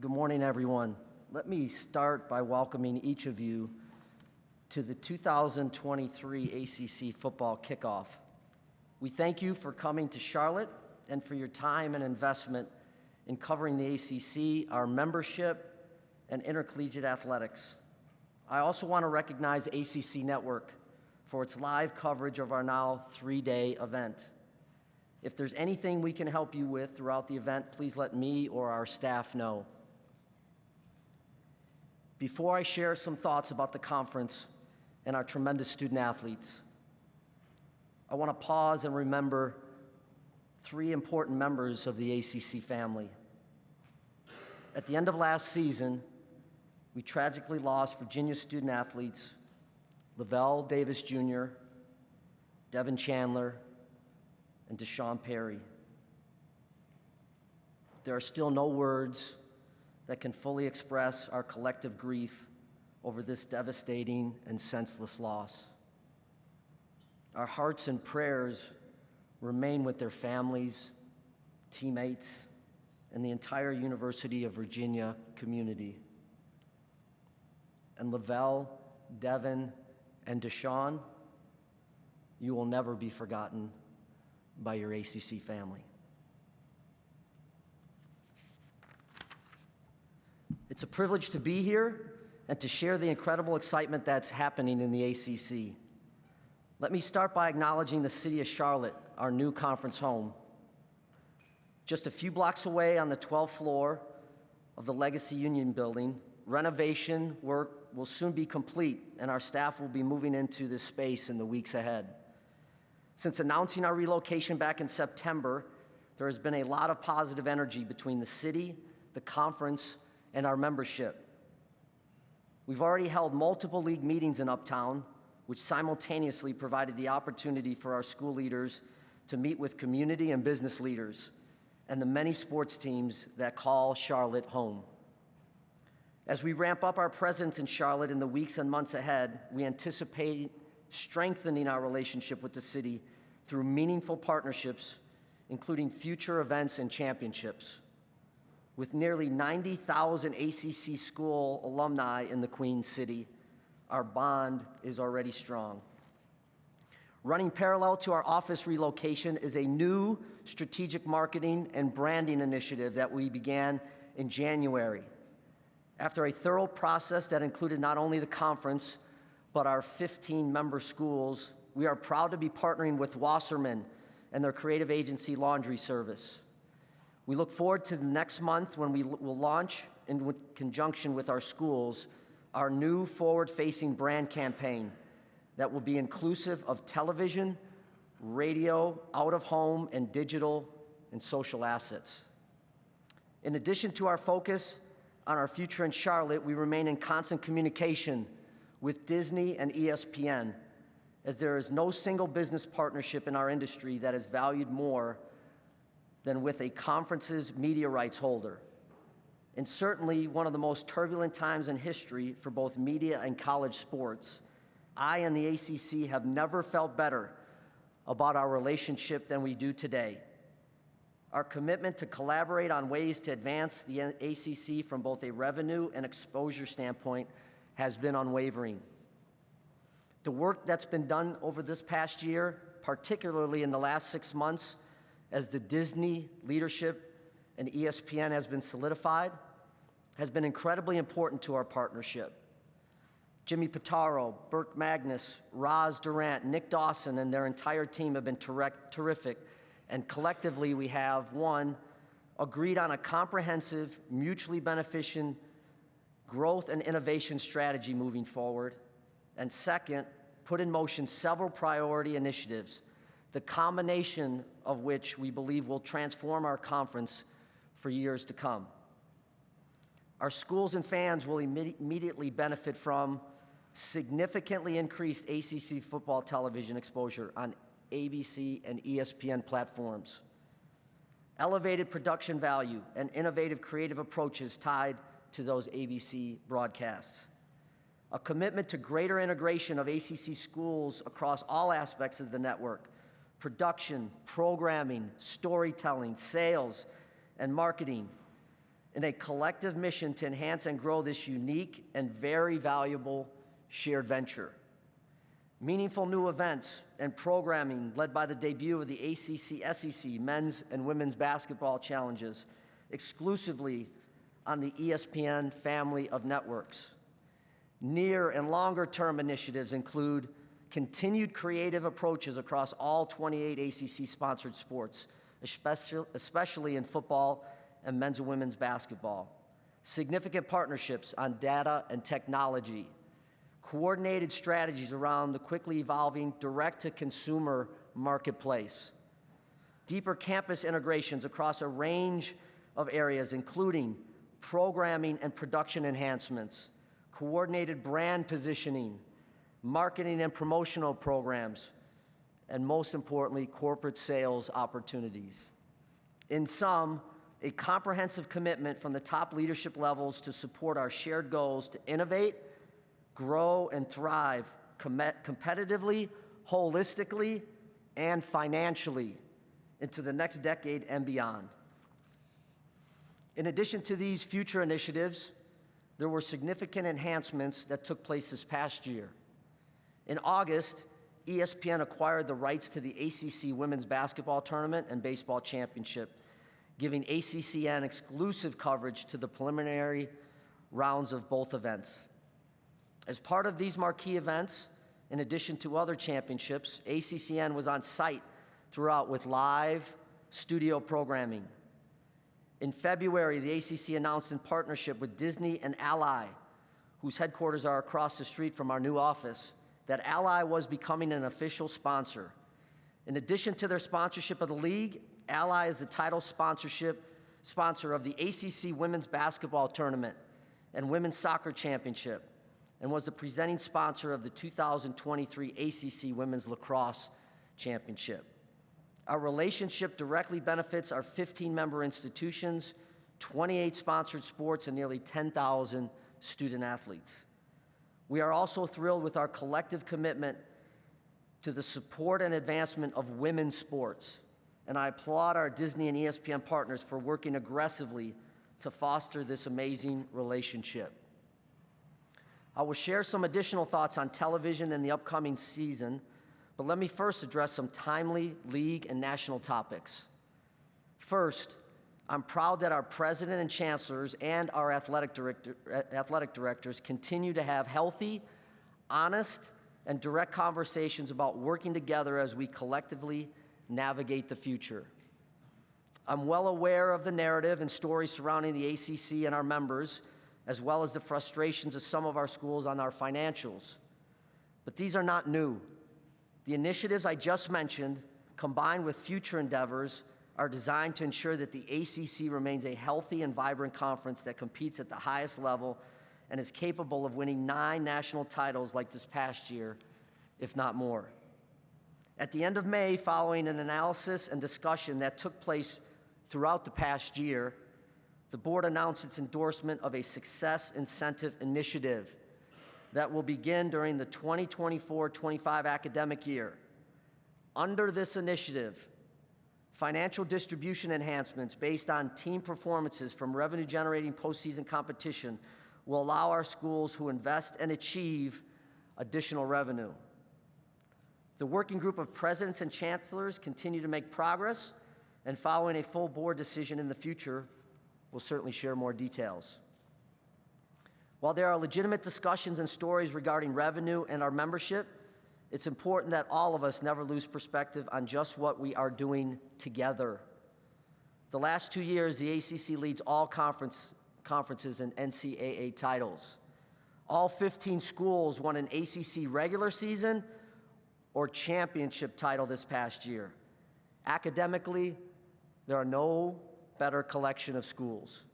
Good morning, everyone. Let me start by welcoming each of you to the 2023 ACC Football Kickoff. We thank you for coming to Charlotte and for your time and investment in covering the ACC, our membership, and intercollegiate athletics. I also want to recognize ACC Network for its live coverage of our now 3-day event. If there's anything we can help you with throughout the event, please let me or our staff know. Before I share some thoughts about the conference and our tremendous student athletes, I want to pause and remember three important members of the ACC family. At the end of last season, we tragically lost Virginia student athletes Lavelle Davis Jr., Devin Chandler, and Deshaun Perry. There are still no words that can fully express our collective grief over this devastating and senseless loss. Our hearts and prayers remain with their families, teammates, and the entire University of Virginia community. And Lavelle, Devin, and Deshaun, you will never be forgotten by your ACC family. It's a privilege to be here and to share the incredible excitement that's happening in the ACC. Let me start by acknowledging the city of Charlotte, our new conference home. Just a few blocks away on the 12th floor of the Legacy Union Building, renovation work will soon be complete, and our staff will be moving into this space in the weeks ahead. Since announcing our relocation back in September, there has been a lot of positive energy between the city, the conference, and our membership. We've already held multiple league meetings in Uptown, which simultaneously provided the opportunity for our school leaders to meet with community and business leaders and the many sports teams that call Charlotte home. As we ramp up our presence in Charlotte in the weeks and months ahead, we anticipate strengthening our relationship with the city through meaningful partnerships, including future events and championships. With nearly 90,000 ACC school alumni in the Queen City, our bond is already strong. Running parallel to our office relocation is a new strategic marketing and branding initiative that we began in January. After a thorough process that included not only the conference, but our 15 member schools, we are proud to be partnering with Wasserman and their creative agency Laundry Service. We look forward to the next month when we will launch, in conjunction with our schools, our new forward-facing brand campaign that will be inclusive of television, radio, out-of-home, and digital and social assets. In addition to our focus on our future in Charlotte, we remain in constant communication with Disney and ESPN, as there is no single business partnership in our industry that is valued more than with a conference's media rights holder. And certainly one of the most turbulent times in history for both media and college sports, I and the ACC have never felt better about our relationship than we do today. Our commitment to collaborate on ways to advance the ACC from both a revenue and exposure standpoint has been unwavering. The work that's been done over this past year, particularly in the last 6 months, as the Disney leadership and ESPN has been solidified, has been incredibly important to our partnership. Jimmy Pitaro, Burke Magnus, Roz Durant, Nick Dawson, and their entire team have been terrific, and collectively we have, one, agreed on a comprehensive, mutually beneficial growth and innovation strategy moving forward, and second, put in motion several priority initiatives, the combination of which we believe will transform our conference for years to come. Our schools and fans will immediately benefit from significantly increased ACC football television exposure on ABC and ESPN platforms, elevated production value and innovative creative approaches tied to those ABC broadcasts, a commitment to greater integration of ACC schools across all aspects of the network, production, programming, storytelling, sales, and marketing, in a collective mission to enhance and grow this unique and very valuable shared venture. Meaningful new events and programming led by the debut of the ACC-SEC Men's and Women's Basketball Challenges exclusively on the ESPN family of networks. Near and longer-term initiatives include continued creative approaches across all 28 ACC-sponsored sports, especially in football and men's and women's basketball. Significant partnerships on data and technology. Coordinated strategies around the quickly evolving direct-to-consumer marketplace. Deeper campus integrations across a range of areas, including programming and production enhancements, coordinated brand positioning, marketing and promotional programs, and most importantly, corporate sales opportunities. In sum, a comprehensive commitment from the top leadership levels to support our shared goals to innovate, grow, and thrive competitively, holistically, and financially into the next decade and beyond. In addition to these future initiatives, there were significant enhancements that took place this past year. In August, ESPN acquired the rights to the ACC Women's Basketball Tournament and Baseball Championship, giving ACCN exclusive coverage to the preliminary rounds of both events. As part of these marquee events, in addition to other championships, ACCN was on site throughout with live studio programming. In February, the ACC announced in partnership with Disney and Ally, whose headquarters are across the street from our new office, that Ally was becoming an official sponsor. In addition to their sponsorship of the league, Ally is the title sponsor of the ACC Women's Basketball Tournament and Women's Soccer Championship, and was the presenting sponsor of the 2023 ACC Women's Lacrosse Championship. Our relationship directly benefits our 15-member institutions, 28 sponsored sports, and nearly 10,000 student athletes. We are also thrilled with our collective commitment to the support and advancement of women's sports, and I applaud our Disney and ESPN partners for working aggressively to foster this amazing relationship. I will share some additional thoughts on television in the upcoming season, but let me first address some timely league and national topics. First, I'm proud that our president and chancellors and our athletic directors continue to have healthy, honest, and direct conversations about working together as we collectively navigate the future. I'm well aware of the narrative and stories surrounding the ACC and our members, as well as the frustrations of some of our schools on our financials. But these are not new. The initiatives I just mentioned, combined with future endeavors, are designed to ensure that the ACC remains a healthy and vibrant conference that competes at the highest level and is capable of winning 9 national titles like this past year, if not more. At the end of May, following an analysis and discussion that took place throughout the past year, the board announced its endorsement of a success incentive initiative that will begin during the 2024-25 academic year. Under this initiative, financial distribution enhancements based on team performances from revenue-generating postseason competition will allow our schools who invest and achieve additional revenue. The working group of presidents and chancellors continue to make progress, and following a full board decision in the future, we'll certainly share more details. While there are legitimate discussions and stories regarding revenue and our membership, it's important that all of us never lose perspective on just what we are doing together. The last 2 years, the ACC leads all conferences and NCAA titles. All 15 schools won an ACC regular season or championship title this past year. Academically, there are no better collection of schools.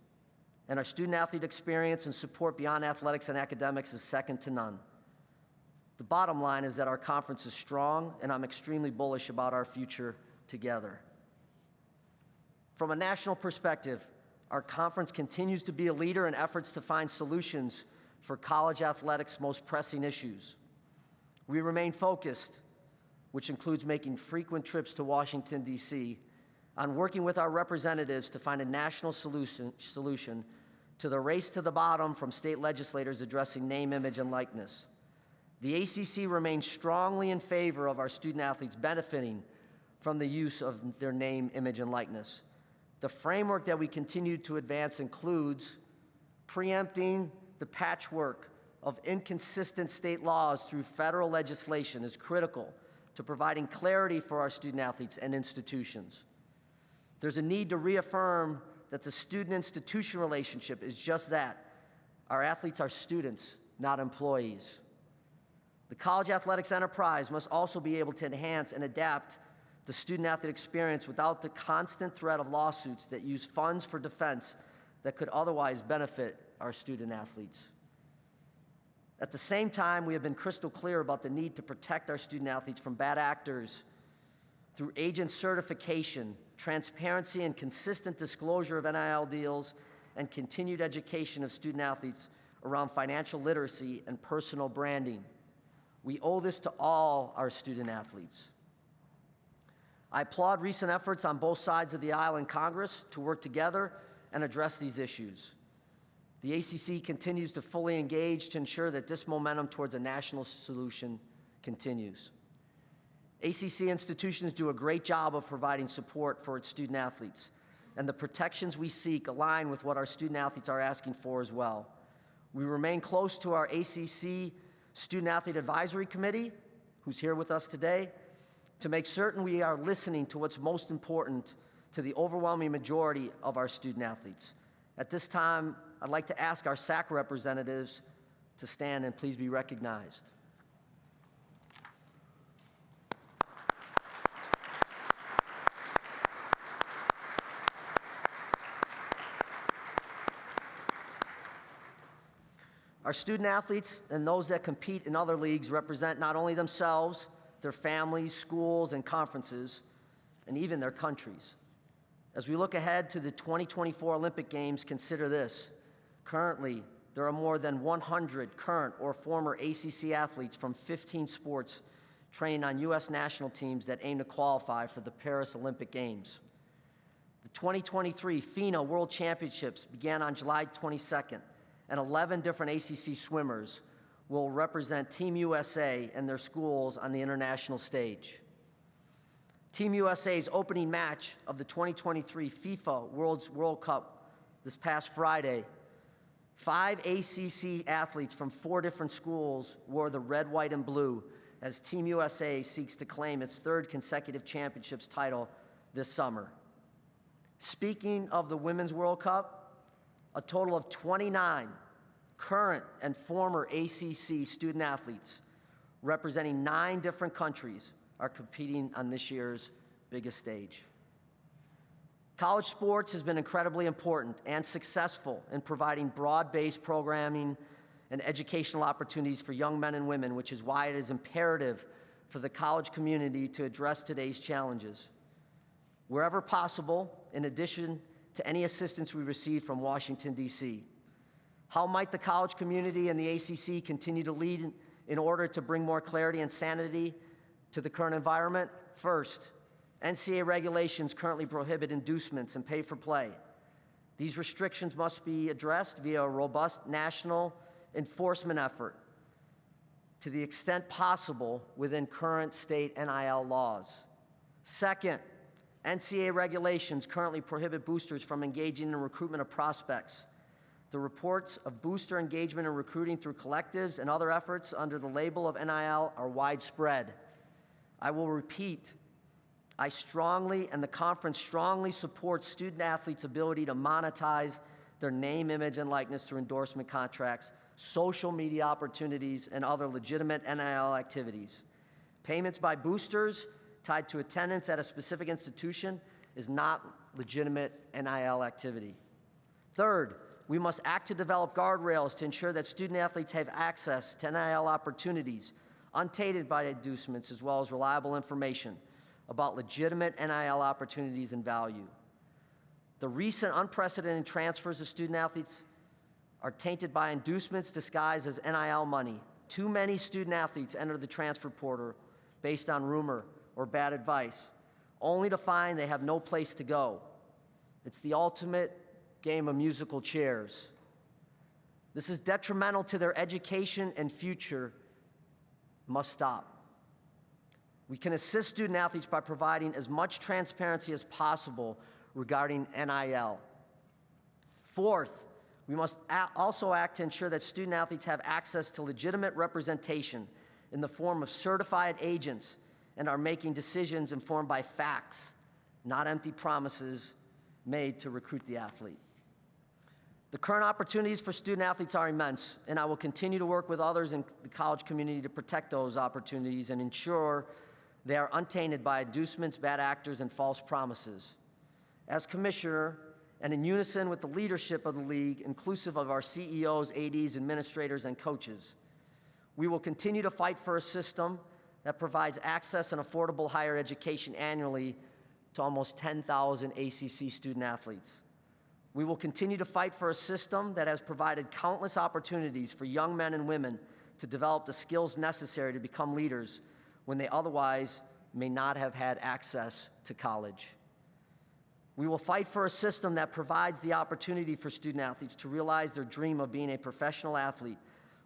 And our student-athlete experience and support beyond athletics and academics is second to none. The bottom line is that our conference is strong, and I'm extremely bullish about our future together. From a national perspective, our conference continues to be a leader in efforts to find solutions for college athletics' most pressing issues. We remain focused, which includes making frequent trips to Washington, D.C., on working with our representatives to find a national solution to the race to the bottom from state legislators addressing name, image, and likeness. The ACC remains strongly in favor of our student-athletes benefiting from the use of their name, image, and likeness. The framework that we continue to advance includes preempting the patchwork of inconsistent state laws through federal legislation is critical to providing clarity for our student-athletes and institutions. There's a need to reaffirm that the student-institution relationship is just that. Our athletes are students, not employees. The college athletics enterprise must also be able to enhance and adapt the student-athlete experience without the constant threat of lawsuits that use funds for defense that could otherwise benefit our student-athletes. At the same time, we have been crystal clear about the need to protect our student-athletes from bad actors through agent certification, transparency and consistent disclosure of NIL deals, and continued education of student-athletes around financial literacy and personal branding. We owe this to all our student-athletes. I applaud recent efforts on both sides of the aisle in Congress to work together and address these issues. The ACC continues to fully engage to ensure that this momentum towards a national solution continues. ACC institutions do a great job of providing support for its student-athletes, and the protections we seek align with what our student-athletes are asking for as well. We remain close to our ACC Student-Athlete Advisory Committee, who's here with us today, to make certain we are listening to what's most important to the overwhelming majority of our student-athletes. At this time, I'd like to ask our SAC representatives to stand and please be recognized. Our student-athletes and those that compete in other leagues represent not only themselves, their families, schools, and conferences, and even their countries. As we look ahead to the 2024 Olympic Games, consider this. Currently, there are more than 100 current or former ACC athletes from 15 sports training on U.S. national teams that aim to qualify for the Paris Olympic Games. The 2023 FINA World Championships began on July 22nd, and 11 different ACC swimmers will represent Team USA and their schools on the international stage. Team USA's opening match of the 2023 FIFA World Cup this past Friday, 5 ACC athletes from 4 different schools wore the red, white, and blue as Team USA seeks to claim its 3rd consecutive championships title this summer. Speaking of the Women's World Cup, a total of 29 current and former ACC student-athletes representing 9 different countries are competing on this year's biggest stage. College sports has been incredibly important and successful in providing broad-based programming and educational opportunities for young men and women, which is why it is imperative for the college community to address today's challenges. Wherever possible, in addition to any assistance we receive from Washington, D.C. How might the college community and the ACC continue to lead in order to bring more clarity and sanity to the current environment? First, NCAA regulations currently prohibit inducements and pay-for-play. These restrictions must be addressed via a robust national enforcement effort to the extent possible within current state NIL laws. Second, NCAA regulations currently prohibit boosters from engaging in recruitment of prospects. The reports of booster engagement and recruiting through collectives and other efforts under the label of NIL are widespread. I will repeat, I strongly and the conference strongly supports student-athletes' ability to monetize their name, image, and likeness through endorsement contracts, social media opportunities, and other legitimate NIL activities. Payments by boosters tied to attendance at a specific institution is not legitimate NIL activity. Third, we must act to develop guardrails to ensure that student-athletes have access to NIL opportunities, untainted by inducements, as well as reliable information about legitimate NIL opportunities and value. The recent unprecedented transfers of student-athletes are tainted by inducements disguised as NIL money. Too many student-athletes enter the transfer portal based on rumor or bad advice, only to find they have no place to go. It's the ultimate game of musical chairs. This is detrimental to their education and future. Must stop. We can assist student athletes by providing as much transparency as possible regarding NIL. Fourth, we must also act to ensure that student athletes have access to legitimate representation in the form of certified agents and are making decisions informed by facts, not empty promises made to recruit the athlete. The current opportunities for student athletes are immense, and I will continue to work with others in the college community to protect those opportunities and ensure they are untainted by inducements, bad actors, and false promises. As commissioner, and in unison with the leadership of the league, inclusive of our CEOs, ADs, administrators, and coaches, we will continue to fight for a system that provides access and affordable higher education annually to almost 10,000 ACC student athletes. We will continue to fight for a system that has provided countless opportunities for young men and women to develop the skills necessary to become leaders when they otherwise may not have had access to college. We will fight for a system that provides the opportunity for student athletes to realize their dream of being a professional athlete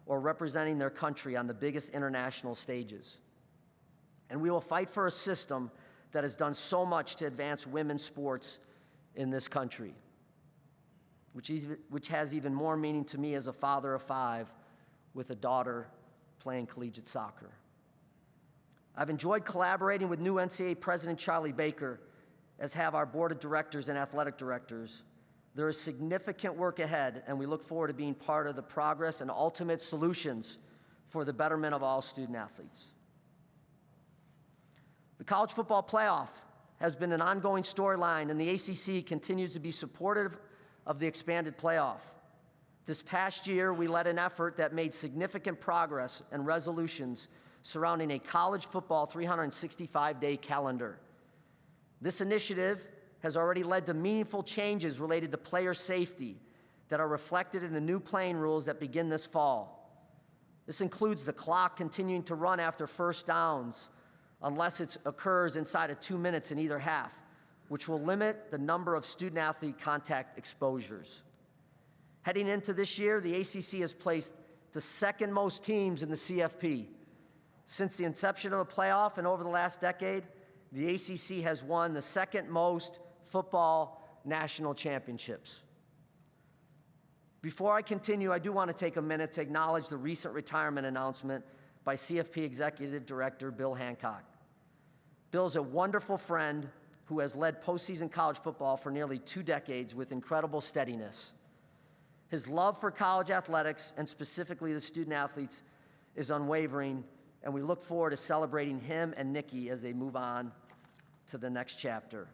or representing their country on the biggest international stages. And we will fight for a system that has done so much to advance women's sports in this country, which has even more meaning to me as a father of 5 with a daughter playing collegiate soccer. I've enjoyed collaborating with new NCAA President Charlie Baker, as have our board of directors and athletic directors. There is significant work ahead, and we look forward to being part of the progress and ultimate solutions for the betterment of all student athletes. The college football playoff has been an ongoing storyline, and the ACC continues to be supportive of the expanded playoff. This past year, we led an effort that made significant progress and resolutions surrounding a college football 365-day calendar. This initiative has already led to meaningful changes related to player safety that are reflected in the new playing rules that begin this fall. This includes the clock continuing to run after first downs unless it occurs inside of 2 minutes in either half, which will limit the number of student-athlete contact exposures. Heading into this year, the ACC has placed the second most teams in the CFP. Since the inception of the playoff and over the last decade, the ACC has won the second most football national championships. Before I continue, I do want to take a minute to acknowledge the recent retirement announcement by CFP Executive Director Bill Hancock. Bill's a wonderful friend who has led postseason college football for nearly 2 decades with incredible steadiness. His love for college athletics, and specifically the student athletes, is unwavering, and we look forward to celebrating him and Nikki as they move on to the next chapter.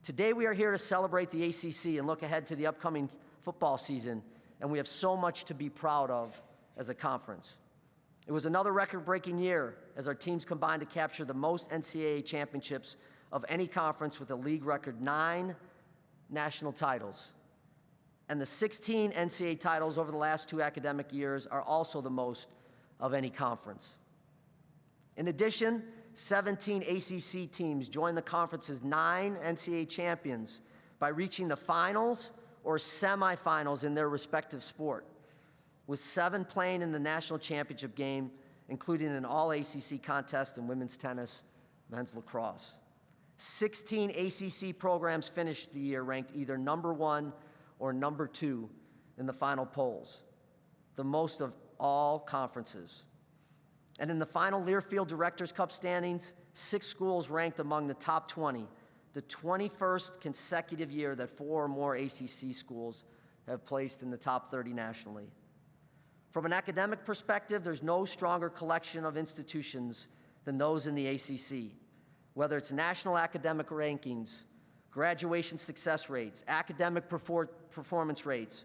Today we are here to celebrate the ACC and look ahead to the upcoming football season, and we have so much to be proud of as a conference. It was another record-breaking year as our teams combined to capture the most NCAA championships of any conference with a league record 9 national titles. And the 16 NCAA titles over the last 2 academic years are also the most of any conference. In addition, 17 ACC teams joined the conference's 9 NCAA champions by reaching the finals or semifinals in their respective sport, with 7 playing in the national championship game, including an all-ACC contest in women's tennis, men's lacrosse. 16 ACC programs finished the year ranked either number 1 or number 2 in the final polls, the most of all conferences. And in the final Learfield Directors' Cup standings, 6 schools ranked among the top 20, the 21st consecutive year that 4 or more ACC schools have placed in the top 30 nationally. From an academic perspective, there's no stronger collection of institutions than those in the ACC, whether it's national academic rankings, graduation success rates, academic performance rates,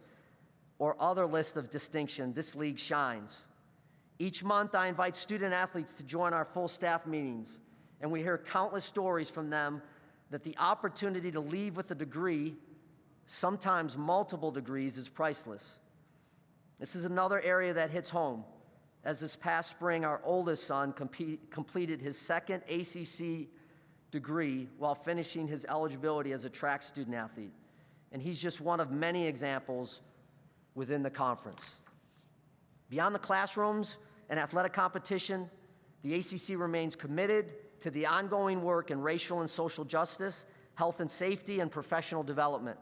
or other list of distinction. This league shines. Each month, I invite student athletes to join our full staff meetings, and we hear countless stories from them that the opportunity to leave with a degree, sometimes multiple degrees, is priceless. This is another area that hits home, as this past spring, our oldest son completed his 2nd ACC degree while finishing his eligibility as a track student athlete. And he's just one of many examples within the conference. Beyond the classrooms and athletic competition, the ACC remains committed to the ongoing work in racial and social justice, health and safety, and professional development.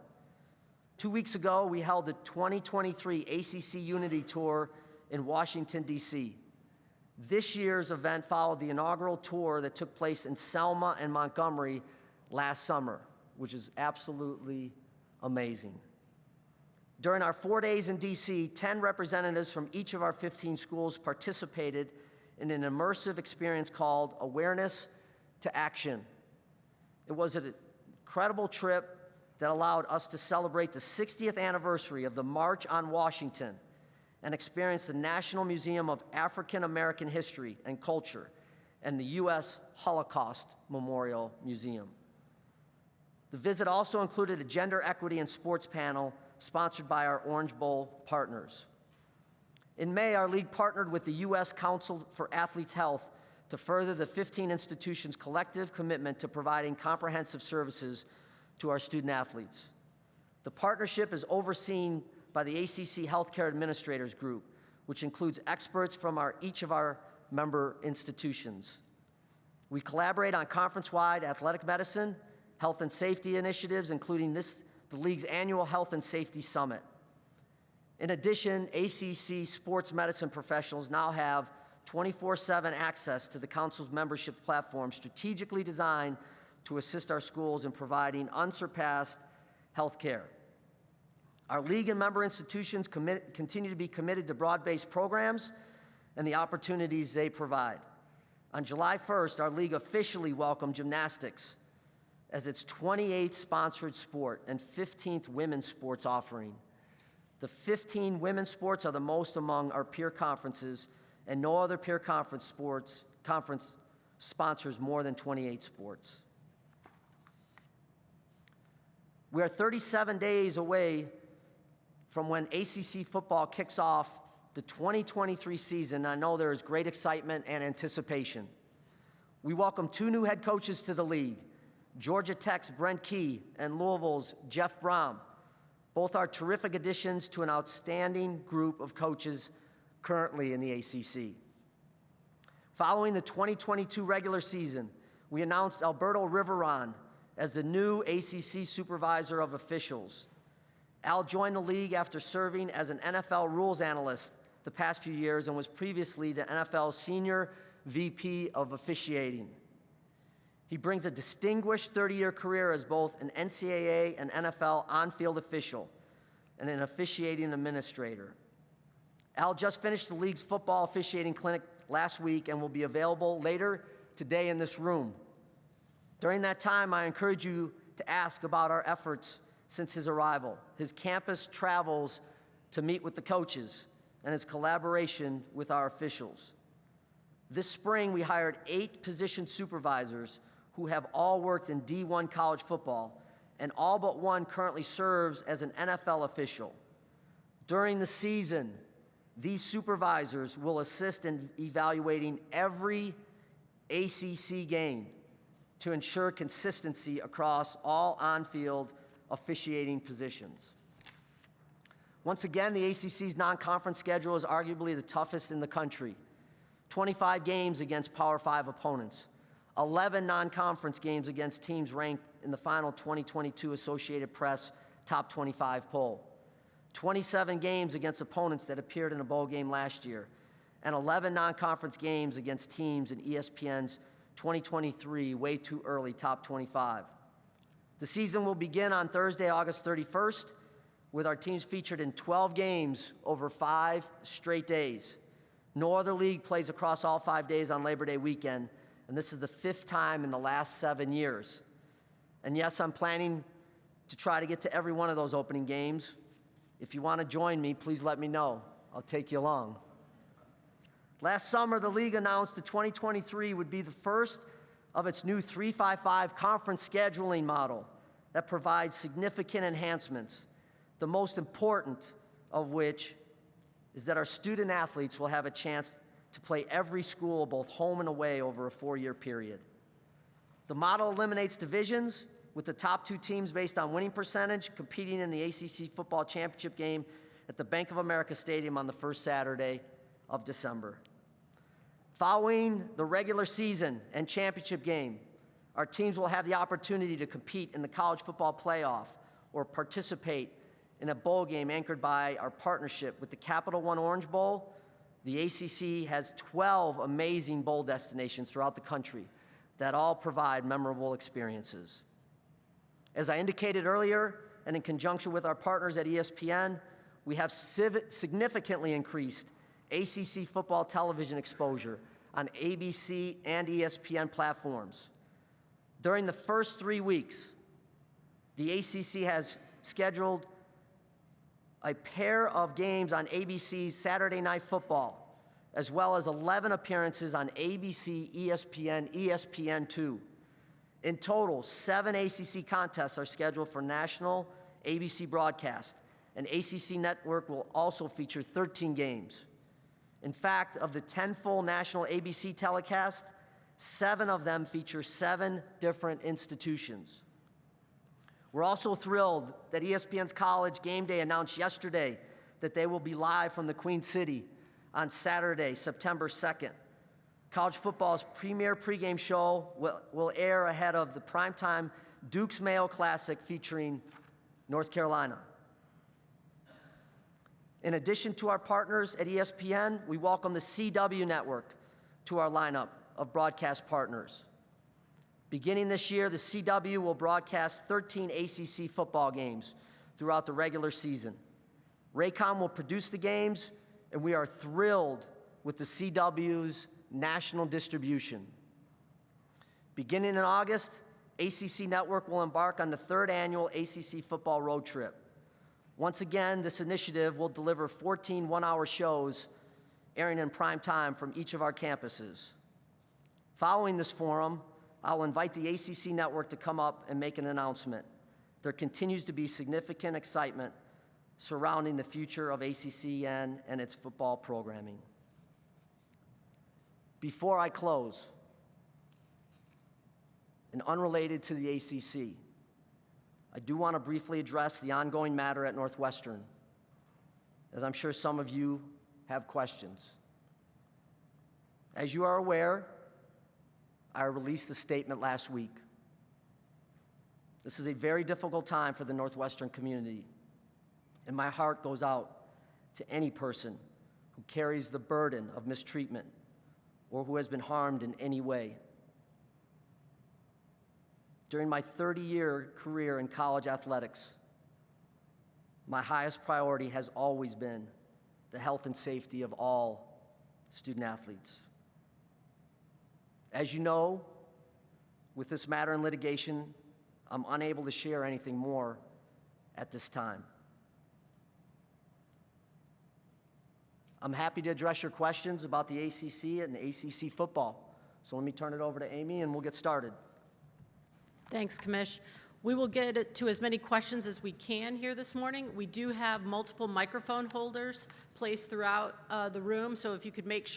2 weeks ago, we held the 2023 ACC Unity Tour in Washington, D.C. This year's event followed the inaugural tour that took place in Selma and Montgomery last summer, which is absolutely amazing. During our 4 days in D.C., 10 representatives from each of our 15 schools participated in an immersive experience called Awareness to Action. It was an incredible trip that allowed us to celebrate the 60th anniversary of the March on Washington and experience the National Museum of African American History and Culture and the U.S. Holocaust Memorial Museum. The visit also included a gender equity and sports panel sponsored by our Orange Bowl partners. In May, our league partnered with the U.S. Council for Athletes' Health to further the 15 institutions' collective commitment to providing comprehensive services to our student athletes. The partnership is overseen by the ACC Healthcare Administrators Group, which includes experts from each of our member institutions. We collaborate on conference-wide athletic medicine, health and safety initiatives, including the league's annual Health and Safety Summit. In addition, ACC sports medicine professionals now have 24/7 access to the Council's membership platform, strategically designed to assist our schools in providing unsurpassed health care. Our league and member institutions continue to be committed to broad-based programs and the opportunities they provide. On July 1st, our league officially welcomed gymnastics as its 28th sponsored sport and 15th women's sports offering. The 15 women's sports are the most among our peer conferences, and no other peer conference sponsors more than 28 sports. We are 37 days away from when ACC football kicks off the 2023 season. I know there is great excitement and anticipation. We welcome 2 new head coaches to the league, Georgia Tech's Brent Key and Louisville's Jeff Brom. Both are terrific additions to an outstanding group of coaches currently in the ACC. Following the 2022 regular season, we announced Alberto Riveron as the new ACC Supervisor of Officials. Al joined the league after serving as an NFL rules analyst the past few years and was previously the NFL's Senior VP of Officiating. He brings a distinguished 30-year career as both an NCAA and NFL on-field official and an officiating administrator. Al just finished the league's football officiating clinic last week and will be available later today in this room. During that time, I encourage you to ask about our efforts since his arrival, his campus travels to meet with the coaches, and his collaboration with our officials. This spring, we hired 8 position supervisors who have all worked in D1 college football, and all but one currently serves as an NFL official. During the season, these supervisors will assist in evaluating every ACC game to ensure consistency across all on-field officiating positions. Once again, the ACC's non-conference schedule is arguably the toughest in the country. 25 games against Power 5 opponents, 11 non-conference games against teams ranked in the final 2022 Associated Press Top 25 poll, 27 games against opponents that appeared in a bowl game last year, and 11 non-conference games against teams in ESPN's 2023 Way Too Early Top 25. The season will begin on Thursday, August 31st, with our teams featured in 12 games over 5 straight days. No other league plays across all 5 days on Labor Day weekend, and this is the 5th time in the last 7 years. And yes, I'm planning to try to get to every one of those opening games. If you want to join me, please let me know. I'll take you along. Last summer, the league announced that 2023 would be the first of its new 3-5-5 conference scheduling model that provides significant enhancements, the most important of which is that our student athletes will have a chance to play every school, both home and away, over a 4-year period. The model eliminates divisions, with the top 2 teams based on winning percentage competing in the ACC football championship game at the Bank of America Stadium on the first Saturday of December. Following the regular season and championship game, our teams will have the opportunity to compete in the college football playoff or participate in a bowl game anchored by our partnership with the Capital One Orange Bowl. The ACC has 12 amazing bowl destinations throughout the country that all provide memorable experiences. As I indicated earlier, and in conjunction with our partners at ESPN, we have significantly increased ACC football television exposure on ABC and ESPN platforms. During the first 3 weeks, the ACC has scheduled a pair of games on ABC's Saturday Night Football, as well as 11 appearances on ABC, ESPN, ESPN2. In total, 7 ACC contests are scheduled for national ABC broadcast, and ACC Network will also feature 13 games. In fact, of the 10 full national ABC telecasts, 7 of them feature 7 different institutions. We're also thrilled that ESPN's College Game Day announced yesterday that they will be live from the Queen City on Saturday, September 2nd. College football's premier pregame show will air ahead of the primetime Duke's Mayo Classic featuring North Carolina. In addition to our partners at ESPN, we welcome the CW Network to our lineup of broadcast partners. Beginning this year, the CW will broadcast 13 ACC football games throughout the regular season. Raycom will produce the games, and we are thrilled with the CW's national distribution. Beginning in August, ACC Network will embark on the 3rd annual ACC football road trip. Once again, this initiative will deliver 14 one-hour shows airing in prime time from each of our campuses. Following this forum, I'll invite the ACC Network to come up and make an announcement. There continues to be significant excitement surrounding the future of ACCN and its football programming. Before I close, and unrelated to the ACC, I do want to briefly address the ongoing matter at Northwestern, as I'm sure some of you have questions. As you are aware, I released a statement last week. This is a very difficult time for the Northwestern community, and my heart goes out to any person who carries the burden of mistreatment or who has been harmed in any way. During my 30-year career in college athletics, my highest priority has always been the health and safety of all student athletes. As you know, with this matter in litigation, I'm unable to share anything more at this time. I'm happy to address your questions about the ACC and ACC football. So let me turn it over to Amy and we'll get started. Thanks, Commish. We will get to as many questions as we can here this morning. We do have multiple microphone holders placed throughout the room, so if you could make sure